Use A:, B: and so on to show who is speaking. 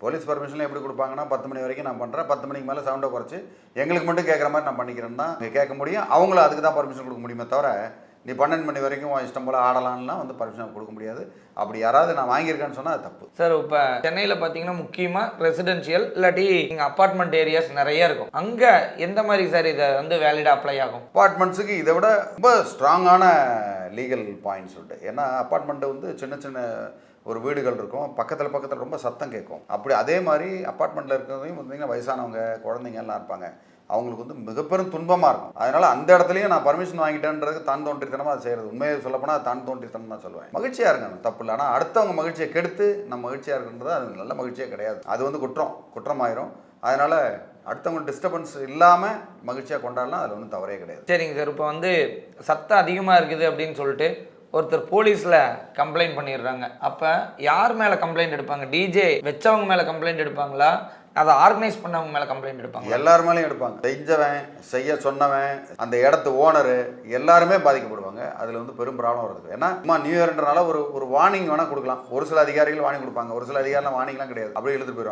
A: Police பர்மிஷன்லாம் எப்படி கொடுப்பாங்கன்னா 10 மணி வரைக்கும் நான் பண்ணுறேன், 10 மணிக்கு மேலே சவுண்டை குறைச்சி எங்களுக்கு மட்டும் கேட்குற மாதிரி நான் பண்ணிக்கிறேன்னு தான் கேட்க முடியும். அவங்களும் அதுக்கு தான் பர்மிஷன் கொடுக்க முடியுமே தவிர நீ 12 மணி வரைக்கும் இஷ்டம் போல் ஆடலான்லாம் வந்து பர்மிஷன் கொடுக்க முடியாது. அப்படி யாராவது நான் வாங்கியிருக்கேன்னு சொன்னால் அது தப்பு.
B: சார் இப்போ சென்னையில் பார்த்தீங்கன்னா முக்கியமாக ரெசிடென்ஷியல் இல்லாட்டி இங்கே அப்பார்ட்மெண்ட் ஏரியாஸ் நிறைய இருக்கும். அங்கே எந்த மாதிரி சார் இதை வந்து வேலிடாக அப்ளை ஆகும்?
A: அப்பார்ட்மெண்ட்ஸுக்கு இதை விட ரொம்ப ஸ்ட்ராங்கான லீகல் பாயிண்ட்ஸ் உண்டு. ஏன்னா அப்பார்ட்மெண்ட்டு வந்து சின்ன சின்ன ஒரு வீடுகள் இருக்கும், பக்கத்தில் ரொம்ப சத்தம் கேட்கும். அப்படி அதே மாதிரி அப்பார்ட்மெண்ட்டில் இருக்கிறதையும் பார்த்தீங்கன்னா வயசானவங்க குழந்தைங்க எல்லாம் இருப்பாங்க, அவங்களுக்கு வந்து மிகப்பெரும் துன்பமாக இருக்கும். அதனால் அந்த இடத்துலையும் நான் பர்மிஷன் வாங்கிட்டேன்றது தான் தோன்றித்தனமாக அதை செய்கிறது. உண்மையை சொல்லப்போனால் தான் தோன்றித்தனம் தான் சொல்லுவேன். மகிழ்ச்சியாக இருங்க, தப்பு இல்லை. ஆனால் அடுத்தவங்க மகிழ்ச்சியை கெடுத்து நம்ம மகிழ்ச்சியாக இருக்குன்றது அது நல்ல மகிழ்ச்சியே கிடையாது. அது வந்து குற்றமாயிரும். அதனால் அடுத்தவங்க டிஸ்டர்பன்ஸ் இல்லாமல் மகிழ்ச்சியாக கொண்டாடலாம், அதில் ஒன்றும் தவறே கிடையாது.
B: சரிங்க சார், இப்போ வந்து சத்தம் அதிகமாக இருக்குது அப்படின்னு சொல்லிட்டு ஒருத்தர் போலீஸில் கம்ப்ளைண்ட் பண்ணிடுறாங்க. அப்போ யார் மேலே கம்ப்ளைண்ட் எடுப்பாங்க? டிஜே வச்சவங்க மேலே கம்ப்ளைண்ட் எடுப்பாங்களா, அதை ஆர்கனைஸ் பண்ணவங்க மேலே கம்ப்ளைண்ட் எடுப்பாங்க?
A: எல்லார் மேலேயும் எடுப்பாங்க. செஞ்சவன், செய்ய சொன்னவன், அந்த இடத்து ஓனரு எல்லாருமே பாதிக்கப்படுவாங்க. அதில் வந்து பெரும் ப்ராப்ளம் வருது. ஏன்னா நியூ இயர்ன்றனால ஒரு வார்னிங் வேணால் கொடுக்கலாம். ஒரு சில அதிகாரிகள் வார்னிங் கொடுப்பாங்க, ஒரு சில அதிகாரிலாம் வார்னிங்லாம் கிடையாது, அப்படியே இழுத்து போயிடுவாங்க.